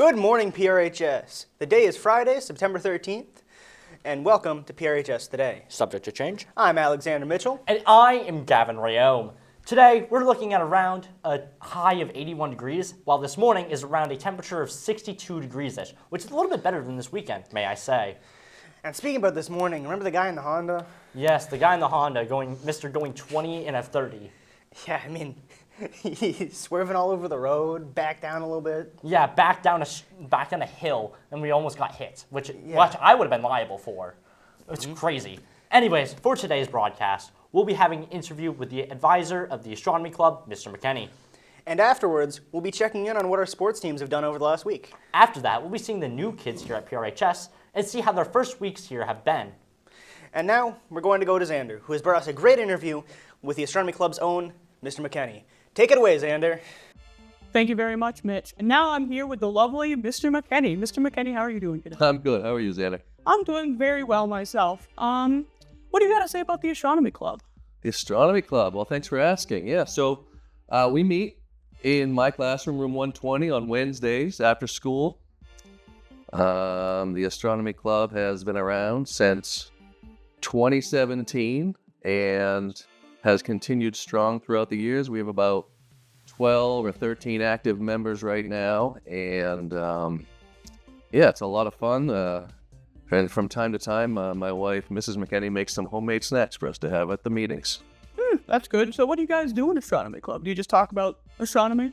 Good morning, PRHS. The day is Friday, September 13th, and welcome to PRHS Today. Subject to change. I'm Alexander Mitchell. And I am Gavin Rayome. Today, we're looking at around a high of 81 degrees, while this morning is around a temperature of 62 degrees-ish, which is a little bit better than this weekend, may I say. And speaking about this morning, remember the guy in the Honda? Yes, the guy in the Honda going 20 in a 30. Yeah, I mean, he's swerving all over the road, back down a little bit. Yeah, back down a hill, and we almost got hit, which I would have been liable for. It's crazy. Anyways, for today's broadcast, we'll be having an interview with the advisor of the Astronomy Club, Mr. McKenney. And afterwards, we'll be checking in on what our sports teams have done over the last week. After that, we'll be seeing the new kids here at PRHS and see how their first weeks here have been. And now, we're going to go to Zander, who has brought us a great interview with the Astronomy Club's own Mr. McKenney. Take it away, Zander. Thank you very much, Mitch. And now I'm here with the lovely Mr. McKenney. Mr. McKenney, how are you doing today? I'm good. How are you, Zander? I'm doing very well myself. What do you got to say about the Astronomy Club? The Astronomy Club. Well, thanks for asking. Yeah, so we meet in my classroom, room 120, on Wednesdays after school. The Astronomy Club has been around since 2017 and has continued strong throughout the years. We have about 12 or 13 active members right now, and it's a lot of fun. And from time to time, my wife, Mrs. McKenney, makes some homemade snacks for us to have at the meetings. That's good. So what do you guys do in Astronomy Club? Do you just talk about astronomy?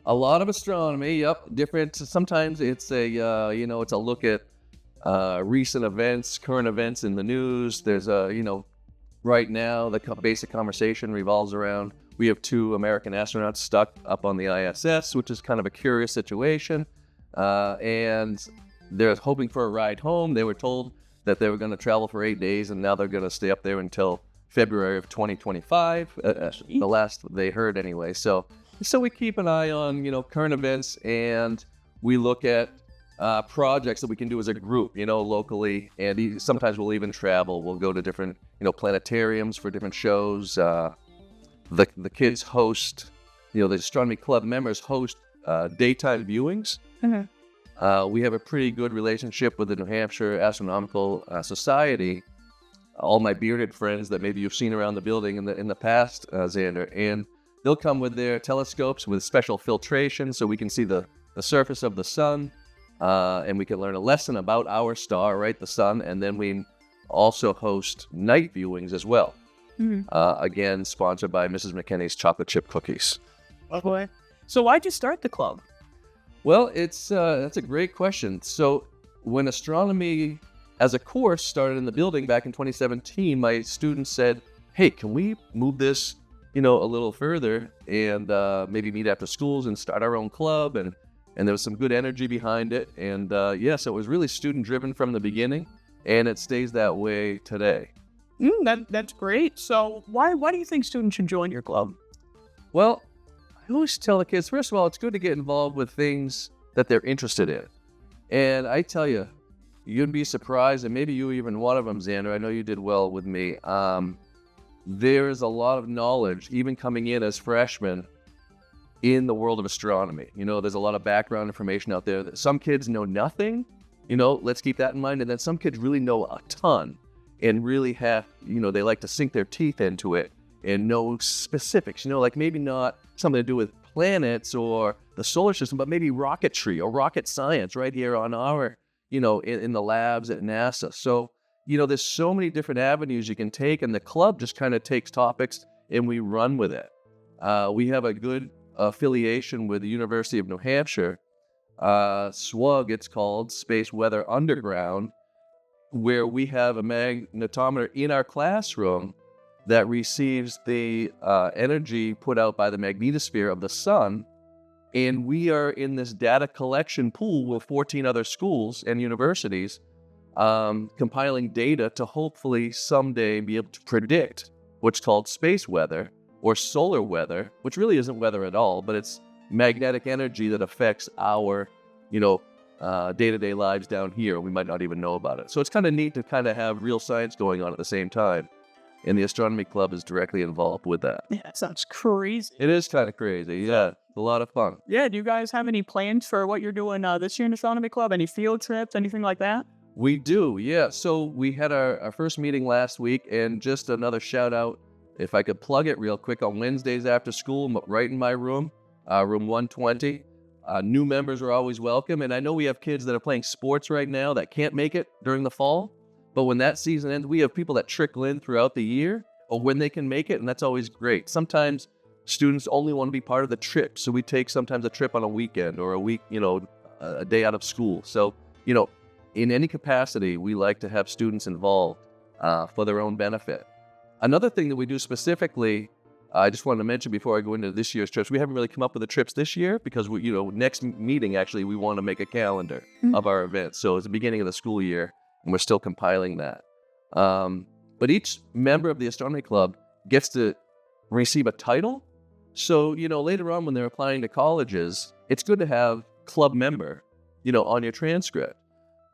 A lot of astronomy, yep. Different. Sometimes it's it's a look at recent events, current events in the news. There's right now the basic conversation revolves around, we have 2 American astronauts stuck up on the ISS, which is kind of a curious situation. And they're hoping for a ride home. They were told that they were going to travel for 8 days, and now they're going to stay up there until February of 2025, the last they heard anyway. So we keep an eye on, current events, and we look at projects that we can do as a group, locally, and sometimes we'll even travel. We'll go to different, planetariums for different shows. The kids host, the Astronomy Club members host daytime viewings. Mm-hmm. We have a pretty good relationship with the New Hampshire Astronomical Society. All my bearded friends that maybe you've seen around the building in the past, Zander, and they'll come with their telescopes with special filtration so we can see the surface of the sun, and we can learn a lesson about our star, right, the sun, and then we also host night viewings as well. Mm-hmm. Again, sponsored by Mrs. McKenney's chocolate chip cookies. Lovely. So why'd you start the club? Well, that's a great question. So when astronomy as a course started in the building back in 2017, my students said, hey, can we move this, a little further and maybe meet after schools and start our own club? And there was some good energy behind it. And so it was really student-driven from the beginning, and it stays that way today. That's great. So why do you think students should join your club? Well, I always tell the kids, first of all, it's good to get involved with things that they're interested in. And I tell you, you'd be surprised, and maybe you even one of them, Zander. I know you did well with me. There's a lot of knowledge, even coming in as freshmen, in the world of astronomy. There's a lot of background information out there that some kids know nothing. Let's keep that in mind. And then some kids really know a ton and really have, they like to sink their teeth into it and know specifics, like maybe not something to do with planets or the solar system, but maybe rocketry or rocket science right here on our, in the labs at NASA. So, there's so many different avenues you can take, and the club just kind of takes topics and we run with it. We have a good affiliation with the University of New Hampshire, SWUG, it's called, Space Weather Underground, where we have a magnetometer in our classroom that receives the energy put out by the magnetosphere of the sun. And we are in this data collection pool with 14 other schools and universities, compiling data to hopefully someday be able to predict what's called space weather or solar weather, which really isn't weather at all, but it's magnetic energy that affects our, day-to-day lives down here. We might not even know about it. So it's kind of neat to kind of have real science going on at the same time. And the Astronomy Club is directly involved with that. Yeah, that sounds crazy. It is kind of crazy, yeah. a lot of fun. Yeah, do you guys have any plans for what you're doing this year in Astronomy Club? Any field trips, anything like that? We do, yeah. So we had our first meeting last week, and just another shout out, if I could plug it real quick, on Wednesdays after school, right in my room, room 120. New members are always welcome, and I know we have kids that are playing sports right now that can't make it during the fall, but when that season ends, we have people that trickle in throughout the year, or when they can make it, and that's always great. Sometimes students only want to be part of the trip, so we take sometimes a trip on a weekend or a week, a day out of school. So, in any capacity, we like to have students involved for their own benefit. Another thing that we do specifically, I just wanted to mention before I go into this year's trips, we haven't really come up with the trips this year because next meeting, actually, we want to make a calendar of our events. So it's the beginning of the school year, and we're still compiling that. But each member of the Astronomy Club gets to receive a title. So, later on when they're applying to colleges, it's good to have club member, on your transcript.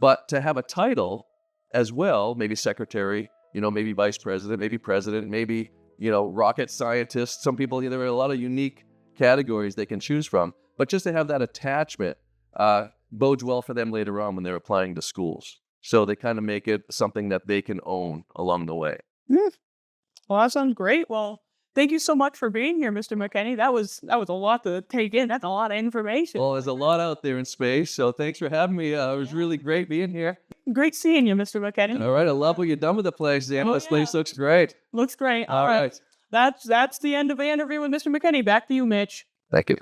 But to have a title as well, maybe secretary, maybe vice president, maybe president, maybe, rocket scientist. Some people, there are a lot of unique categories they can choose from. But just to have that attachment bodes well for them later on when they're applying to schools. So they kind of make it something that they can own along the way. Well, that sounds great. Well, thank you so much for being here, Mr. McKenney. That was a lot to take in. That's a lot of information. Well, there's a lot out there in space, so thanks for having me. It was really great being here. Great seeing you, Mr. McKenney. All right, I love what you've done with the place, Zan. Oh, This yeah. place looks great. Looks great. All right. That's the end of the interview with Mr. McKenney. Back to you, Mitch. Thank you.